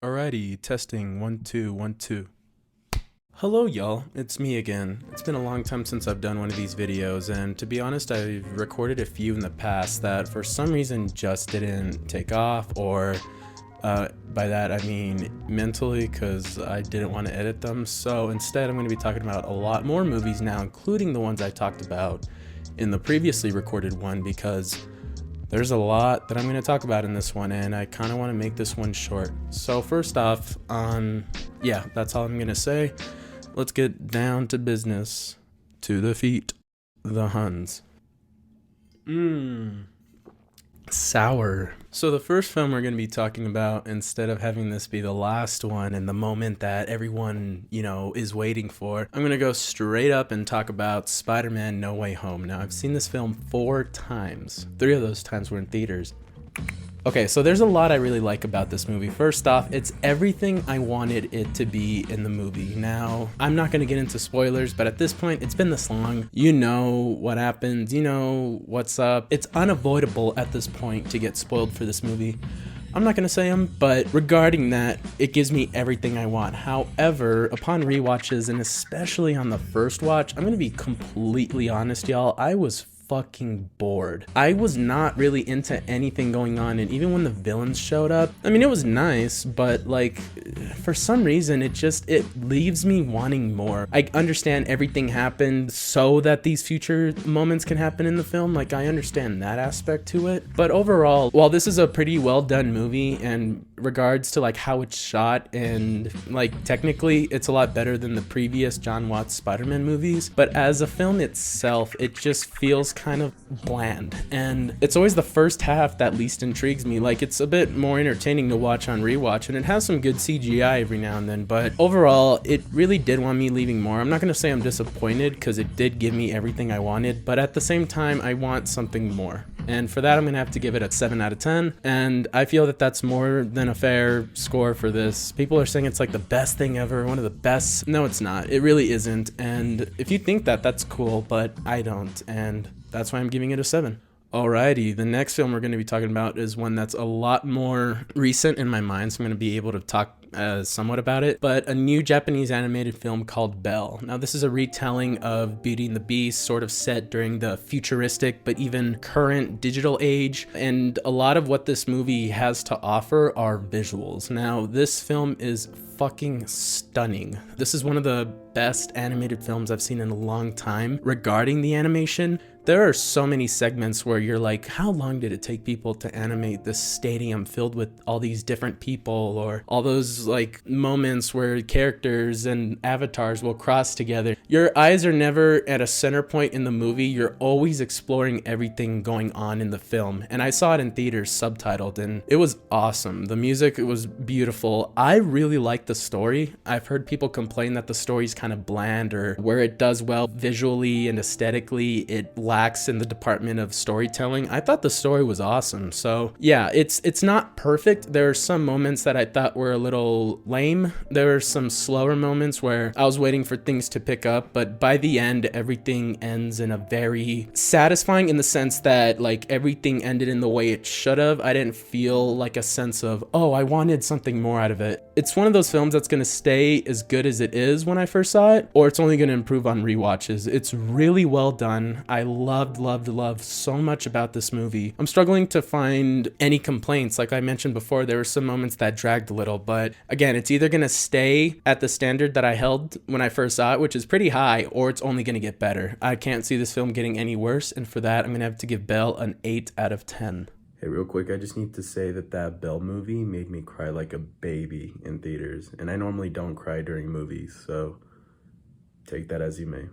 Alrighty, testing 1 2 1 2. Hello y'all, it's me again. It's been a long time since I've done one of these videos, and to be honest, I've recorded a few in the past that for some reason just didn't take off, or by that I mean mentally, because I didn't want to edit them. So instead I'm going to be talking about a lot more movies now, including the ones I talked about in the previously recorded one, because there's a lot that I'm going to talk about in this one, and I kind of want to make this one short. So first off, yeah, that's all I'm going to say. Let's get down to business. To the feet, the Huns. Sour. So the first film we're going to be talking about, instead of having this be the last one and the moment that everyone, is waiting for, I'm going to go straight up and talk about Spider-Man No Way Home. Now, I've seen this film 4 times. 3 of those times were in theaters. Okay, so there's a lot I really like about this movie. First off, it's everything I wanted it to be in the movie. Now, I'm not going to get into spoilers, but at this point, it's been this long. You know what happens, you know what's up. It's unavoidable at this point to get spoiled for this movie. I'm not going to say them, but regarding that, it gives me everything I want. However, upon rewatches, and especially on the first watch, I'm going to be completely honest, y'all, I was fucking bored. I was not really into anything going on, and even when the villains showed up, I mean, it was nice, but like, for some reason, it leaves me wanting more. I understand everything happened so that these future moments can happen in the film, like I understand that aspect to it, but overall, while this is a pretty well done movie in regards to like how it's shot, and like technically it's a lot better than the previous John Watts Spider-Man movies, but as a film itself, it just feels kind of bland, and it's always the first half that least intrigues me. Like, it's a bit more entertaining to watch on rewatch, and it has some good CGI every now and then, but overall it really did want me leaving more. I'm not going to say I'm disappointed, because it did give me everything I wanted, but at the same time I want something more, and for that I'm going to have to give it a 7 out of 10, and I feel that that's more than a fair score for this. People are saying it's like the best thing ever, one of the best. No, it's not. It really isn't, and if you think that, that's cool, but I don't, and that's why I'm giving it a 7. Alrighty, the next film we're going to be talking about is one that's a lot more recent in my mind, so I'm going to be able to talk somewhat about it, but a new Japanese animated film called Belle. Now, this is a retelling of Beauty and the Beast, sort of set during the futuristic but even current digital age, and a lot of what this movie has to offer are visuals. Now, this film is fucking stunning. This is one of the best animated films I've seen in a long time regarding the animation. There are so many segments where you're like, how long did it take people to animate this stadium filled with all these different people, or all those like moments where characters and avatars will cross together. Your eyes are never at a center point in the movie. You're always exploring everything going on in the film. And I saw it in theaters subtitled, and it was awesome. The music was beautiful. I really liked the story. I've heard people complain that the story's kind of bland, or where it does well visually and aesthetically, it lacks in the department of storytelling. I thought the story was awesome. So yeah, it's not perfect. There are some moments that I thought were a little lame. There were some slower moments where I was waiting for things to pick up, but by the end, everything ends in a very satisfying, in the sense that like everything ended in the way it should have. I didn't feel like a sense of, oh, I wanted something more out of it. It's one of those films that's going to stay as good as it is when I first saw it, or it's only going to improve on rewatches. It's really well done. I loved so much about this movie. I'm struggling to find any complaints. Like I mentioned before, there were some moments that dragged a little, but again, it's either going to stay at the standard that I held when I first saw it, which is pretty high, or it's only going to get better. I can't see this film getting any worse, and for that, I'm going to have to give Belle an 8 out of 10. Hey, real quick, I just need to say that Belle movie made me cry like a baby in theaters, and I normally don't cry during movies, so take that as you may.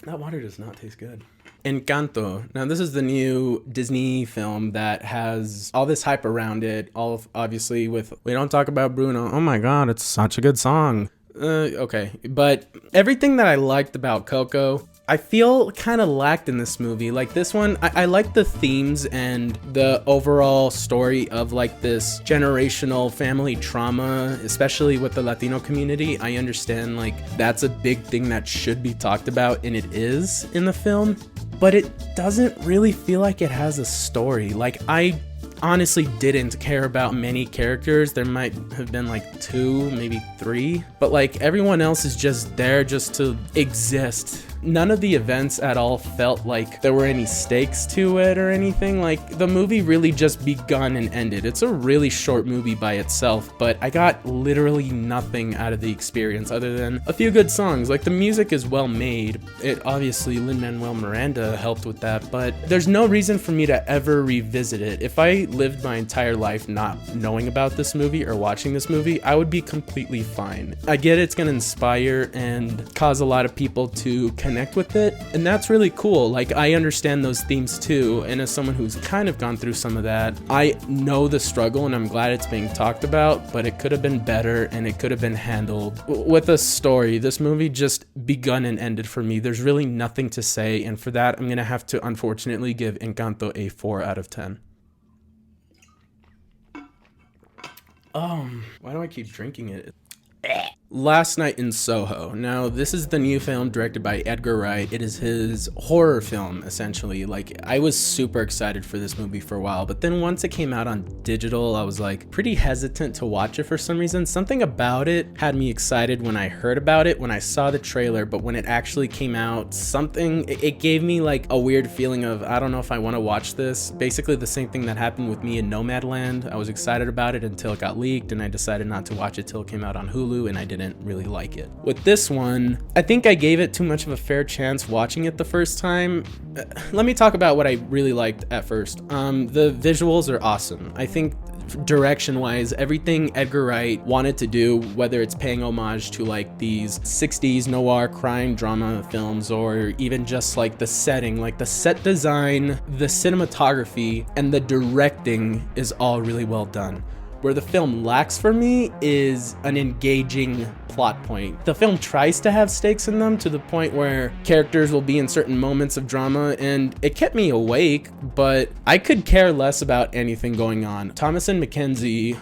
That water does not taste good. Encanto. Now, this is the new Disney film that has all this hype around it, obviously with We Don't Talk About Bruno. Oh my god, it's such a good song. Okay, but everything that I liked about Coco, I feel kind of lacked in this movie. Like this one, I like the themes and the overall story of like this generational family trauma, especially with the Latino community. I understand like that's a big thing that should be talked about, and it is in the film, but it doesn't really feel like it has a story. Like I honestly didn't care about many characters. There might have been like 2, maybe 3, but like everyone else is just there just to exist. None of the events at all felt like there were any stakes to it or anything. Like, the movie really just begun and ended. It's a really short movie by itself, but I got literally nothing out of the experience other than a few good songs. Like, the music is well made. It obviously, Lin-Manuel Miranda helped with that, but there's no reason for me to ever revisit it. If I lived my entire life not knowing about this movie or watching this movie, I would be completely fine. I get it's gonna inspire and cause a lot of people to connect with it, and that's really cool. Like, I understand those themes too, and as someone who's kind of gone through some of that, I know the struggle and I'm glad it's being talked about, but it could have been better and it could have been handled with a story. This movie just begun and ended for me. There's really nothing to say, and for that I'm gonna have to unfortunately give Encanto a 4 out of 10. Why do I keep drinking it? Last Night in Soho. Now, this is the new film directed by Edgar Wright. It is his horror film, essentially. Like, I was super excited for this movie for a while, but then once it came out on digital, I was like pretty hesitant to watch it for some reason. Something about it had me excited when I heard about it, when I saw the trailer, but when it actually came out, it gave me like a weird feeling of, I don't know if I want to watch this. Basically the same thing that happened with me in Nomadland. I was excited about it until it got leaked, and I decided not to watch it till it came out on Hulu, and I didn't really like it. With this one, I think I gave it too much of a fair chance watching it the first time. Let me talk about what I really liked at first. The visuals are awesome. I think direction-wise, everything Edgar Wright wanted to do, whether it's paying homage to like these 60s noir crime drama films, or even just like the setting, like the set design, the cinematography, and the directing is all really well done. Where the film lacks for me is an engaging plot point. The film tries to have stakes in them to the point where characters will be in certain moments of drama, and it kept me awake, but I could care less about anything going on. Thomasin McKenzie,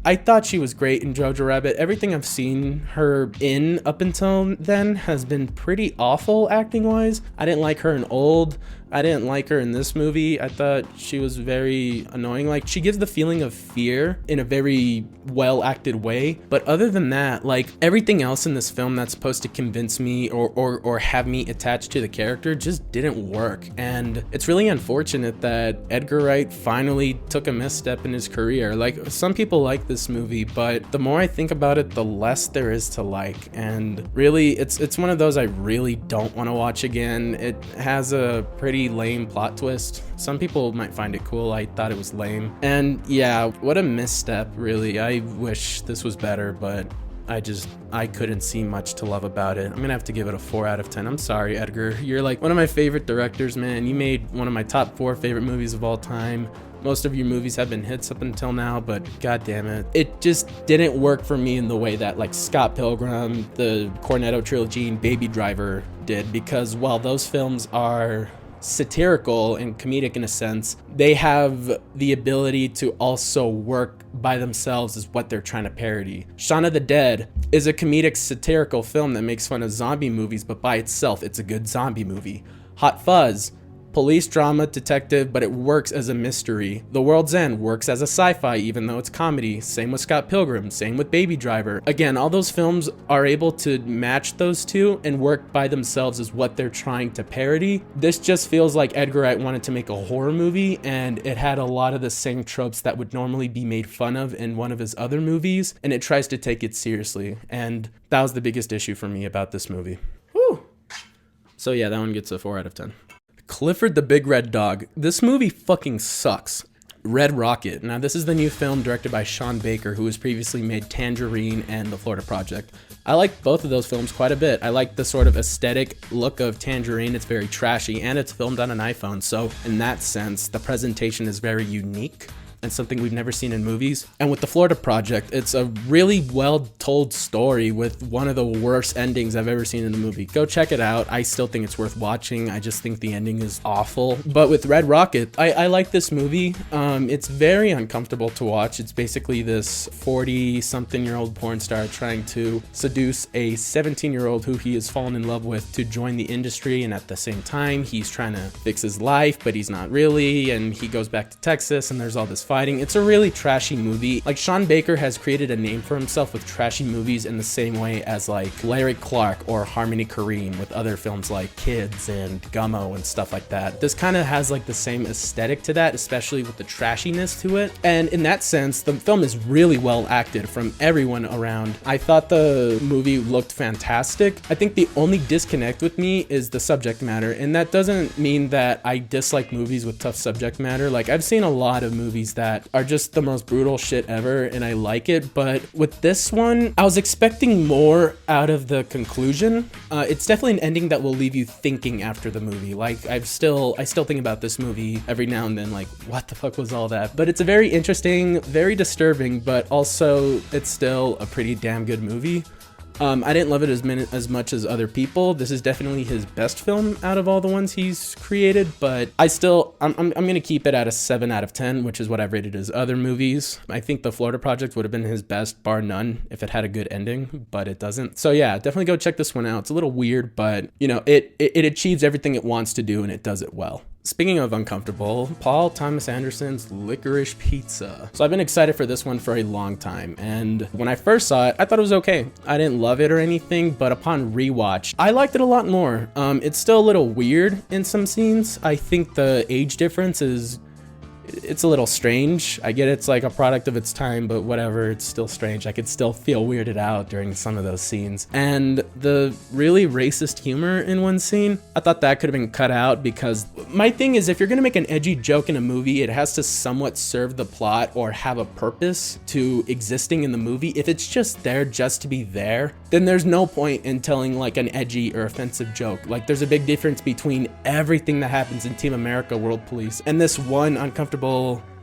I thought she was great in Jojo Rabbit. Everything I've seen her in up until then has been pretty awful acting-wise. I didn't like her in Old. I didn't like her in this movie. I thought she was very annoying. Like, she gives the feeling of fear in a very well acted way. But other than that, like, everything else in this film that's supposed to convince me or have me attached to the character just didn't work. And it's really unfortunate that Edgar Wright finally took a misstep in his career. Like, some people like this movie, but the more I think about it, the less there is to like. And really, it's one of those I really don't want to watch again. It has a pretty lame plot twist. Some people might find it cool. I thought it was lame. And yeah, what a misstep, really. I wish this was better, but I couldn't see much to love about it. I'm gonna have to give it a 4 out of 10. I'm sorry, Edgar. You're like one of my favorite directors, man. You made one of my top 4 favorite movies of all time. Most of your movies have been hits up until now, but god damn it. It just didn't work for me in the way that like Scott Pilgrim, the Cornetto trilogy, and Baby Driver did, because while those films are satirical and comedic in a sense, they have the ability to also work by themselves as what they're trying to parody. Shaun of the Dead is a comedic satirical film that makes fun of zombie movies, but by itself it's a good zombie movie. Hot Fuzz, police drama, detective, but it works as a mystery. The World's End works as a sci-fi even though it's comedy. Same with Scott Pilgrim, same with Baby Driver. Again, all those films are able to match those two and work by themselves as what they're trying to parody. This just feels like Edgar Wright wanted to make a horror movie, and it had a lot of the same tropes that would normally be made fun of in one of his other movies, and it tries to take it seriously. And that was the biggest issue for me about this movie. Whew. So yeah, that one gets a 4 out of 10. Clifford the Big Red Dog. This movie fucking sucks. Red Rocket. Now, this is the new film directed by Sean Baker, who has previously made Tangerine and The Florida Project. I like both of those films quite a bit. I like the sort of aesthetic look of Tangerine. It's very trashy, and it's filmed on an iPhone, so in that sense, the presentation is very unique and something we've never seen in movies. And with The Florida Project, it's a really well-told story with one of the worst endings I've ever seen in a movie. Go check it out. I still think it's worth watching. I just think the ending is awful. But with Red Rocket, I like this movie. It's very uncomfortable to watch. It's basically this 40-something-year-old porn star trying to seduce a 17-year-old who he has fallen in love with to join the industry, and at the same time, he's trying to fix his life, but he's not really, and he goes back to Texas, and there's all this fighting. It's a really trashy movie. Like, Sean Baker has created a name for himself with trashy movies in the same way as like Larry Clark or Harmony Korine with other films like Kids and Gummo and stuff like that. This kind of has like the same aesthetic to that, especially with the trashiness to it. And in that sense, the film is really well acted from everyone around. I thought the movie looked fantastic. I think the only disconnect with me is the subject matter, and that doesn't mean that I dislike movies with tough subject matter. Like, I've seen a lot of movies that are just the most brutal shit ever, and I like it, but with this one, I was expecting more out of the conclusion. It's definitely an ending that will leave you thinking after the movie. Like, I still think about this movie every now and then, like, what the fuck was all that? But it's a very interesting, very disturbing, but also it's still a pretty damn good movie. I didn't love it as much as other people. This is definitely his best film out of all the ones he's created, but I'm gonna keep it at a 7 out of 10, which is what I've rated his other movies. I think The Florida Project would have been his best, bar none, if it had a good ending, but it doesn't. So yeah, definitely go check this one out. It's a little weird, but you know, it achieves everything it wants to do, and it does it well. Speaking of uncomfortable, Paul Thomas Anderson's Licorice Pizza. So I've been excited for this one for a long time, and when I first saw it, I thought it was okay. I didn't love it or anything, but upon rewatch, I liked it a lot more. It's still a little weird in some scenes. I think the age difference it's a little strange. I get it's like a product of its time, but whatever, it's still strange. I could still feel weirded out during some of those scenes. And the really racist humor in one scene, I thought that could have been cut out, because my thing is, if you're gonna make an edgy joke in a movie, it has to somewhat serve the plot or have a purpose to existing in the movie. If it's just there just to be there, then there's no point in telling like an edgy or offensive joke. Like, there's a big difference between everything that happens in Team America, World Police, and this one uncomfortable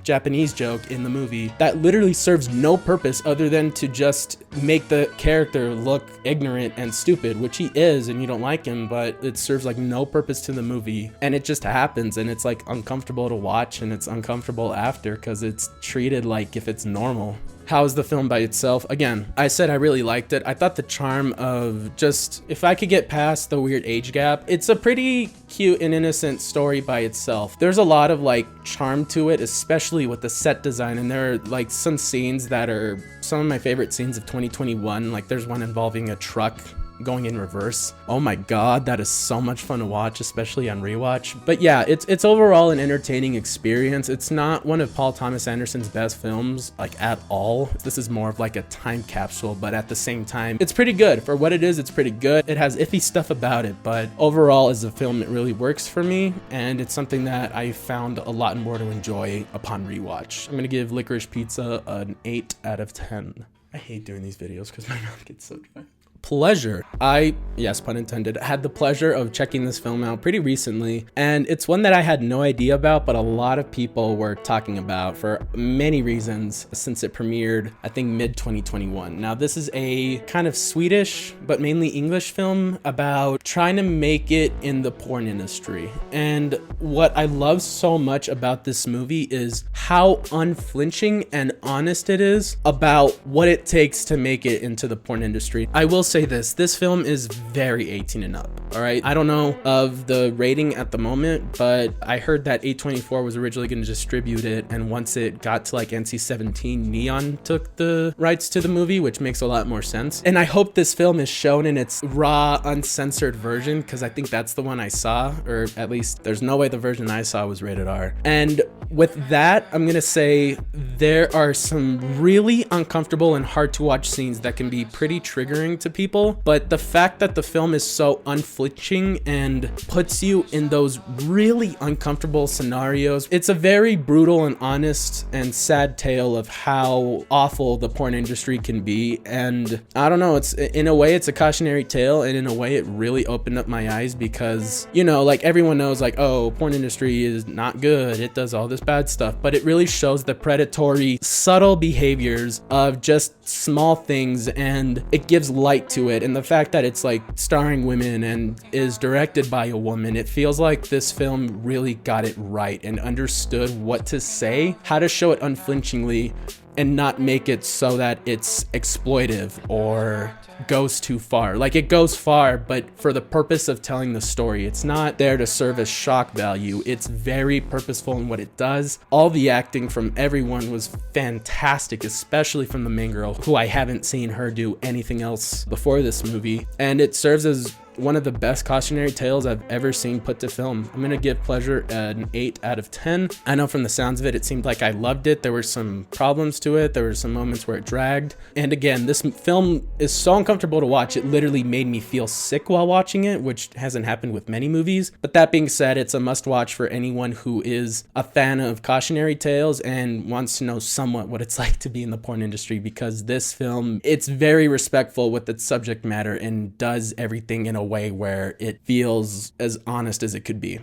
Japanese joke in the movie that literally serves no purpose other than to just make the character look ignorant and stupid, which he is, and you don't like him, but it serves like no purpose to the movie, and it just happens, and it's like uncomfortable to watch, and it's uncomfortable after because it's treated like if it's normal. How is the film by itself? Again, I said I really liked it. I thought the charm of just, if I could get past the weird age gap, it's a pretty cute and innocent story by itself. There's a lot of like charm to it, especially with the set design, and there are like some scenes that are some of my favorite scenes of 2021. Like, there's one involving a truck going in reverse. Oh my god, that is so much fun to watch, especially on rewatch. But yeah, it's overall an entertaining experience. It's not one of Paul Thomas Anderson's best films, like, at all. This is more of like a time capsule, but at the same time, it's pretty good. For what it is, it's pretty good. It has iffy stuff about it, but overall as a film, it really works for me, and it's something that I found a lot more to enjoy upon rewatch. I'm gonna give Licorice Pizza an 8 out of 10. I hate doing these videos because my mouth gets so dry. Pleasure. I, yes, pun intended, had the pleasure of checking this film out pretty recently, and it's one that I had no idea about, but a lot of people were talking about for many reasons since it premiered, I think, mid-2021. Now, this is a kind of Swedish, but mainly English film about trying to make it in the porn industry. And what I love so much about this movie is how unflinching and honest it is about what it takes to make it into the porn industry. I will say this film is very 18 and up, all right? I don't know of the rating at the moment, but I heard that A24 was originally going to distribute it, and once it got to like NC-17, Neon took the rights to the movie, which makes a lot more sense. And I hope this film is shown in its raw, uncensored version, because I think that's the one I saw, or at least there's no way the version I saw was rated R. And with that, I'm gonna say there are some really uncomfortable and hard to watch scenes that can be pretty triggering to people, but the fact that the film is so unflinching and puts you in those really uncomfortable scenarios, it's a very brutal and honest and sad tale of how awful the porn industry can be. And I don't know, it's, in a way, it's a cautionary tale, and in a way it really opened up my eyes, because, you know, like, everyone knows, like, oh, porn industry is not good, it does all this bad stuff, but it really shows the predatory, subtle behaviors of just small things, and it gives light to it. And the fact that it's like starring women and is directed by a woman, it feels like this film really got it right and understood what to say, how to show it unflinchingly, and not make it so that it's exploitive or goes too far. Like, it goes far, but for the purpose of telling the story. It's not there to serve as shock value. It's very purposeful in what it does. All the acting from everyone was fantastic, especially from the main girl, who I haven't seen her do anything else before this movie. And it serves as one of the best cautionary tales I've ever seen put to film. I'm gonna give Pleasure an 8 out of 10. I know from the sounds of it, it seemed like I loved it. There were some problems to it. There were some moments where it dragged. And again, this film is so uncomfortable to watch. It literally made me feel sick while watching it, which hasn't happened with many movies. But that being said, it's a must watch for anyone who is a fan of cautionary tales and wants to know somewhat what it's like to be in the porn industry, because this film, it's very respectful with its subject matter and does everything in a way where it feels as honest as it could be.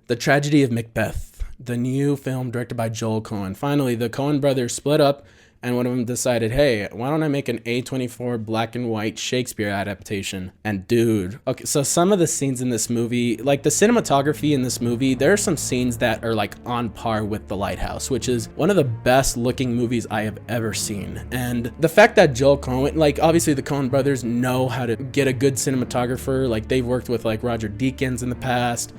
The Tragedy of Macbeth, the new film directed by Joel Coen. Finally, the Coen brothers split up, and one of them decided, hey, why don't I make an A24 black and white Shakespeare adaptation? And dude, okay, so some of the scenes in this movie, like the cinematography in this movie, there are some scenes that are like on par with The Lighthouse, which is one of the best looking movies I have ever seen. And the fact that Joel Coen, like obviously the Coen brothers know how to get a good cinematographer. Like they've worked with like Roger Deakins in the past.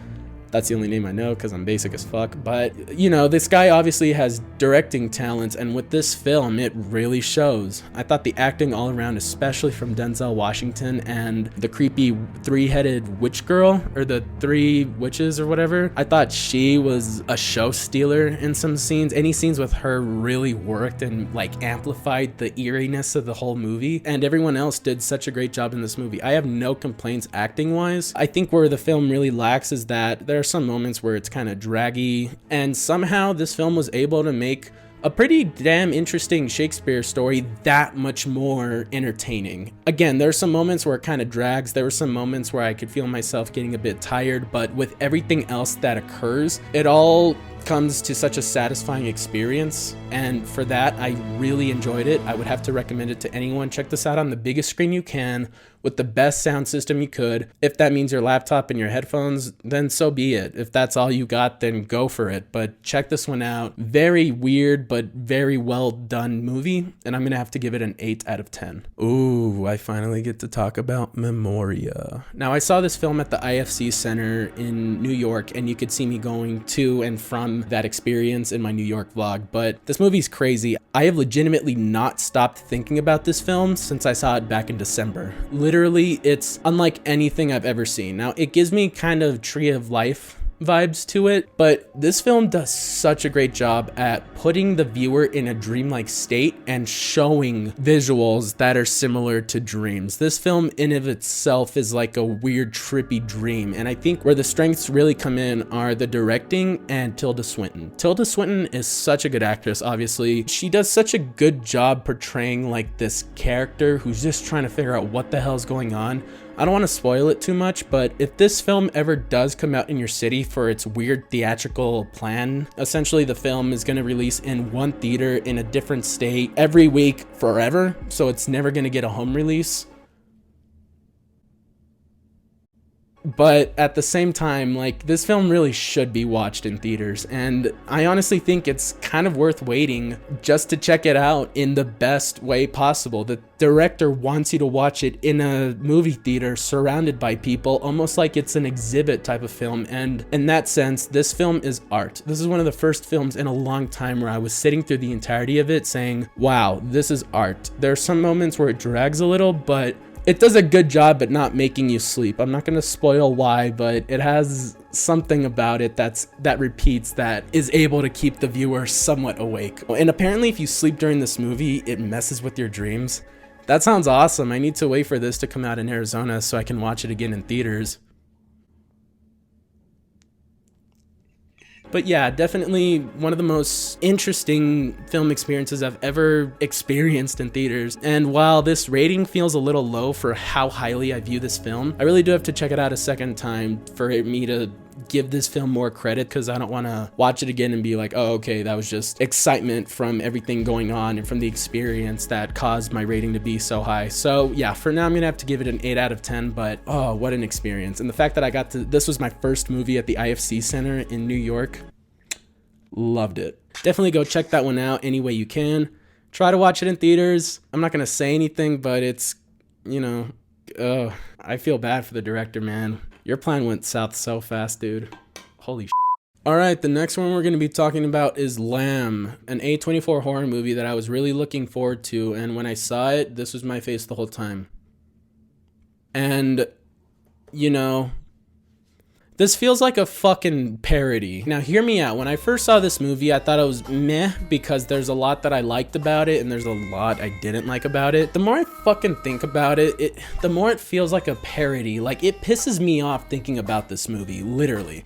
That's the only name I know because I'm basic as fuck. But, you know, this guy obviously has directing talents, and with this film, it really shows. I thought the acting all around, especially from Denzel Washington and the creepy three-headed witch girl, or the three witches or whatever, I thought she was a show stealer in some scenes. Any scenes with her really worked and, like, amplified the eeriness of the whole movie, and everyone else did such a great job in this movie. I have no complaints acting-wise. I think where the film really lacks is that there are some moments where it's kind of draggy, and somehow this film was able to make a pretty damn interesting Shakespeare story that much more entertaining. Again, there's some moments where it kind of drags. There were some moments where I could feel myself getting a bit tired, but with everything else that occurs, it all comes to such a satisfying experience, and for that I really enjoyed it. I would have to recommend it to anyone. Check this out on the biggest screen you can with the best sound system you could. If that means your laptop and your headphones, then so be it. If that's all you got, then go for it. But check this one out. Very weird but very well done movie, and I'm gonna have to give it an 8 out of 10. Ooh, I finally get to talk about Memoria. Now, I saw this film at the IFC Center in New York, and you could see me going to and from that experience in my New York vlog, but this movie's crazy. I have legitimately not stopped thinking about this film since I saw it back in December. Literally, it's unlike anything I've ever seen. Now, it gives me kind of Tree of Life vibes to it, but this film does such a great job at putting the viewer in a dreamlike state and showing visuals that are similar to dreams. This film in of itself is like a weird trippy dream, and I think where the strengths really come in are the directing and Tilda Swinton. Tilda Swinton is such a good actress. Obviously, she does such a good job portraying like this character who's just trying to figure out what the hell's going on. I don't want to spoil it too much, but if this film ever does come out in your city for its weird theatrical plan, essentially the film is going to release in one theater in a different state every week forever, so it's never going to get a home release. But at the same time, like, this film really should be watched in theaters, and I honestly think it's kind of worth waiting just to check it out in the best way possible. The director wants you to watch it in a movie theater surrounded by people, almost like it's an exhibit type of film, and in that sense, this film is art. This is one of the first films in a long time where I was sitting through the entirety of it saying, wow, this is art. There are some moments where it drags a little, but it does a good job at not making you sleep. I'm not going to spoil why, but it has something about it that repeats, that is able to keep the viewer somewhat awake. And apparently if you sleep during this movie, it messes with your dreams. That sounds awesome. I need to wait for this to come out in Arizona so I can watch it again in theaters. But yeah, definitely one of the most interesting film experiences I've ever experienced in theaters. And while this rating feels a little low for how highly I view this film, I really do have to check it out a second time for me to give this film more credit, because I don't want to watch it again and be like, oh, okay, that was just excitement from everything going on and from the experience that caused my rating to be so high. So yeah, for now I'm gonna have to give it an 8 out of 10, but oh, what an experience. And the fact that this was my first movie at the IFC Center in New York, loved it. Definitely go check that one out any way you can. Try to watch it in theaters. I'm not going to say anything, but it's, you know, I feel bad for the director, man. Your plan went south so fast, dude. Holy shit. All right, the next one we're going to be talking about is Lamb, an A24 horror movie that I was really looking forward to, and when I saw it, this was my face the whole time. And, you know, this feels like a fucking parody. Now, hear me out. When I first saw this movie, I thought it was meh because there's a lot that I liked about it and there's a lot I didn't like about it. The more I fucking think about it, the more it feels like a parody. Like, it pisses me off thinking about this movie, literally.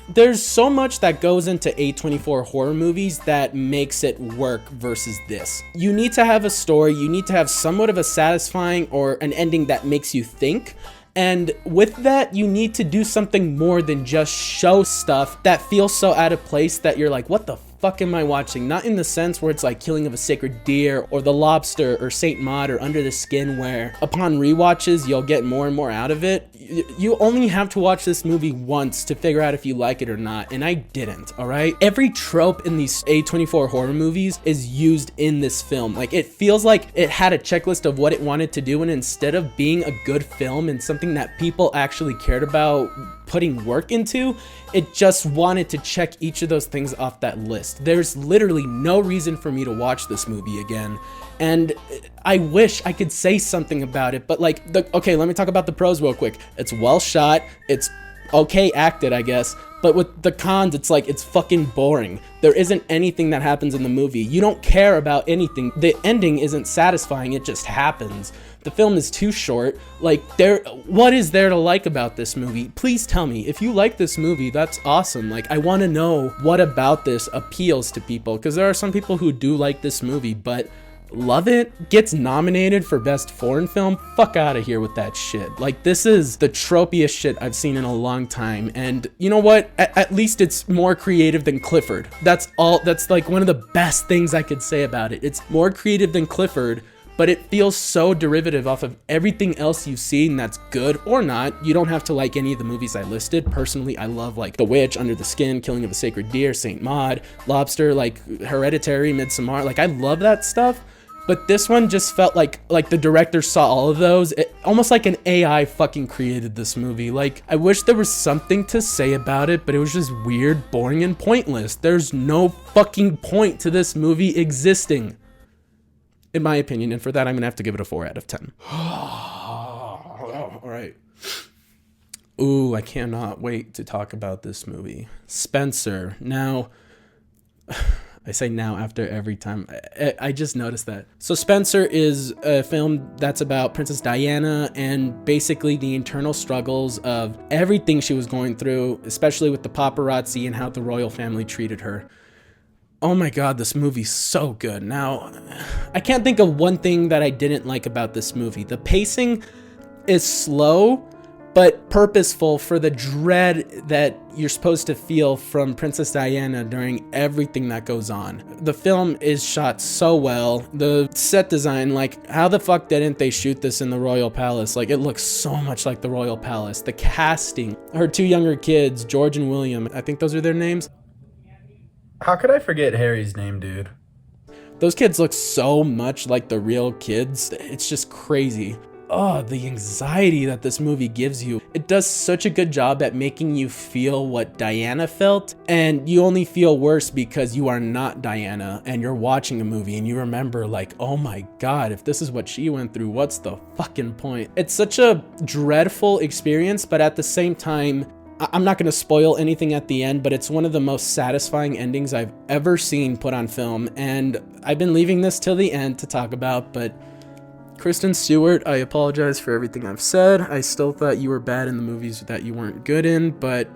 There's so much that goes into A24 horror movies that makes it work versus this. You need to have a story, you need to have somewhat of a satisfying or an ending that makes you think. And with that, you need to do something more than just show stuff that feels so out of place that you're like, what the fuck am I watching? Not in the sense where it's like Killing of a Sacred Deer or The Lobster or Saint Maud or Under the Skin, where upon rewatches you'll get more and more out of it. You only have to watch this movie once to figure out if you like it or not, and I didn't, all right? Every trope in these A24 horror movies is used in this film. Like, it feels like it had a checklist of what it wanted to do, and instead of being a good film and something that people actually cared about putting work into, it just wanted to check each of those things off that list. There's literally no reason for me to watch this movie again, and I wish I could say something about it, but like, okay, let me talk about the pros real quick. It's well shot, it's okay acted, I guess, but with the cons, it's like, it's fucking boring. There isn't anything that happens in the movie. You don't care about anything. The ending isn't satisfying, it just happens. The film is too short. Like, what is there to like about this movie? Please tell me. If you like this movie, that's awesome. Like, I want to know what about this appeals to people, because there are some people who do like this movie, but love it, gets nominated for best foreign film. Fuck out of here with that shit. Like, this is the tropiest shit I've seen in a long time, and you know what, at least it's more creative than Clifford. That's like one of the best things I could say about it. It's more creative than Clifford, but it feels so derivative off of everything else you've seen that's good or not. You don't have to like any of the movies I listed. Personally, I love like The Witch, Under the Skin, Killing of a Sacred Deer, Saint Maud, Lobster, like Hereditary, Midsommar. Like, I love that stuff. But this one just felt like the director saw all of those. Almost like an AI fucking created this movie. Like, I wish there was something to say about it, but it was just weird, boring, and pointless. There's no fucking point to this movie existing, in my opinion, and for that I'm gonna have to give it a 4 out of 10. All right. Ooh, I cannot wait to talk about this movie. Spencer. Now, I say now after every time. I just noticed that. So Spencer is a film that's about Princess Diana and basically the internal struggles of everything she was going through, especially with the paparazzi and how the royal family treated her. Oh my god, this movie's so good. Now, I can't think of one thing that I didn't like about this movie. The pacing is slow, but purposeful for the dread that you're supposed to feel from Princess Diana during everything that goes on. The film is shot so well. The set design, like, how the fuck didn't they shoot this in the Royal Palace? Like, it looks so much like the Royal Palace. The casting, her two younger kids, George and William, I think those are their names. How could I forget Harry's name, dude? Those kids look so much like the real kids. It's just crazy. Oh, the anxiety that this movie gives you. It does such a good job at making you feel what Diana felt, and you only feel worse because you are not Diana and you're watching a movie and you remember like, oh my god, if this is what she went through, what's the fucking point? It's such a dreadful experience, but at the same time, I'm not going to spoil anything at the end, but it's one of the most satisfying endings I've ever seen put on film, and I've been leaving this till the end to talk about, but Kristen Stewart, I apologize for everything I've said. I still thought you were bad in the movies that you weren't good in, but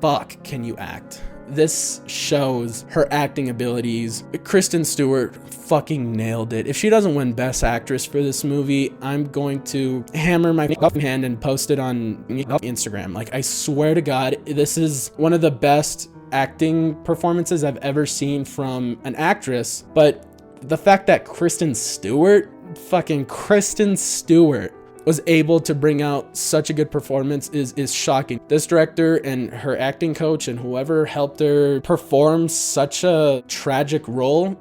fuck, can you act? This shows her acting abilities. Kristen Stewart fucking nailed it. If she doesn't win Best Actress for this movie, I'm going to hammer my hand and post it on Instagram. Like, I swear to God, this is one of the best acting performances I've ever seen from an actress. But the fact that Kristen Stewart was able to bring out such a good performance is shocking. This director and her acting coach and whoever helped her perform such a tragic role,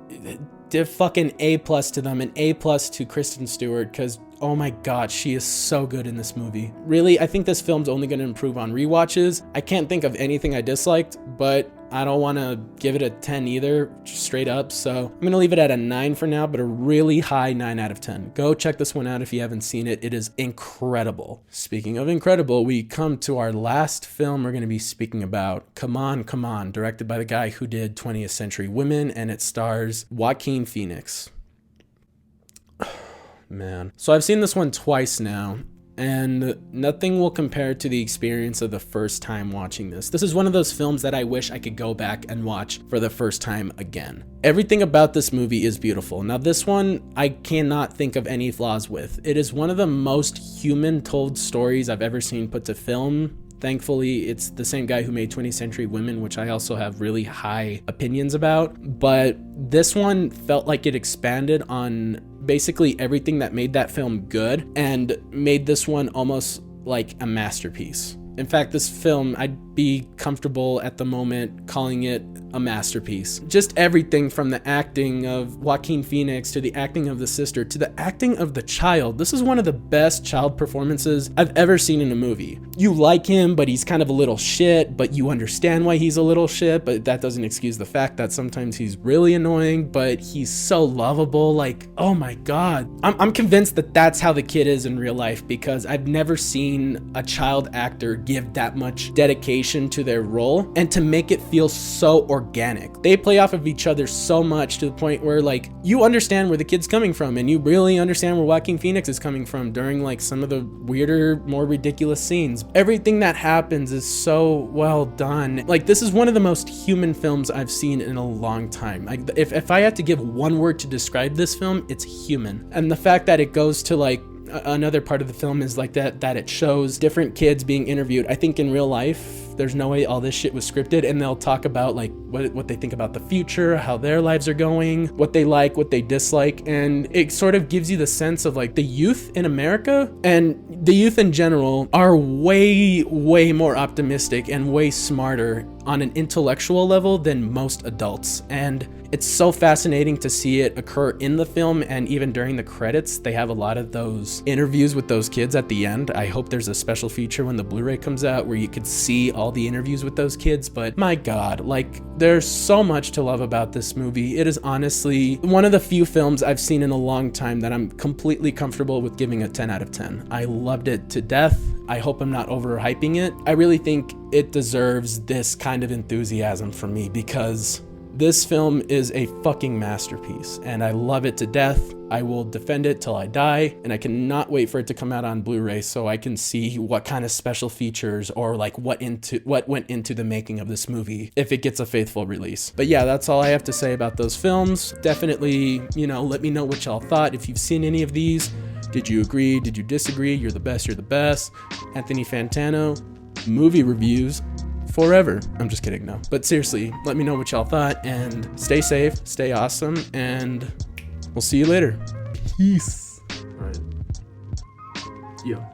did fucking A+ to them, and A+ to Kristen Stewart, because oh my god, she is so good in this movie. Really, I think this film's only going to improve on rewatches. I can't think of anything I disliked, but I don't want to give it a 10 either, straight up. So I'm going to leave it at a 9 for now, but a really high 9 out of 10. Go check this one out if you haven't seen it. It is incredible. Speaking of incredible, we come to our last film we're going to be speaking about, Come On, Come On, directed by the guy who did 20th Century Women, and it stars Joaquin Phoenix. Man. So I've seen this one twice now, and nothing will compare to the experience of the first time watching this. This is one of those films that I wish I could go back and watch for the first time again. Everything about this movie is beautiful. Now this one, I cannot think of any flaws with. It is one of the most human told stories I've ever seen put to film. Thankfully, it's the same guy who made 20th Century Women, which I also have really high opinions about. But this one felt like it expanded on basically everything that made that film good and made this one almost like a masterpiece. In fact, this film, I'd be comfortable at the moment calling it a masterpiece. Just everything from the acting of Joaquin Phoenix to the acting of the sister to the acting of the child. This is one of the best child performances I've ever seen in a movie. You like him, but he's kind of a little shit, but you understand why he's a little shit, but that doesn't excuse the fact that sometimes he's really annoying, but he's so lovable. Like, oh my God. I'm convinced that that's how the kid is in real life, because I've never seen a child actor give that much dedication to their role and to make it feel so organic. They play off of each other so much to the point where like you understand where the kid's coming from, and you really understand where Joaquin Phoenix is coming from during like some of the weirder, more ridiculous scenes. Everything that happens is so well done. Like, this is one of the most human films I've seen in a long time. Like, if I had to give one word to describe this film, it's human. And the fact that it goes to like another part of the film is like that it shows different kids being interviewed. I think in real life there's no way all this shit was scripted, and they'll talk about like what they think about the future, how their lives are going, what they like, what they dislike, and it sort of gives you the sense of like the youth in America and the youth in general are way more optimistic and way smarter on an intellectual level than most adults. And it's so fascinating to see it occur in the film, and even during the credits they have a lot of those interviews with those kids at the end. I hope there's a special feature when the Blu-ray comes out where you could see all the interviews with those kids. But my God, like, there's so much to love about this movie. It is honestly one of the few films I've seen in a long time that I'm completely comfortable with giving a 10 out of 10. I loved it to death. I hope I'm not overhyping it. I really think it deserves this kind of enthusiasm from me, because this film is a fucking masterpiece and I love it to death. I will defend it till I die, and I cannot wait for it to come out on Blu-ray so I can see what kind of special features or like what went into the making of this movie if it gets a faithful release. But yeah, that's all I have to say about those films. Definitely, let me know what y'all thought. If you've seen any of these, did you agree? Did you disagree? You're the best. You're the best. Anthony Fantano, movie reviews forever. I'm just kidding, no. But seriously, let me know what y'all thought, and stay safe, stay awesome, and we'll see you later. Peace. All right. Yo.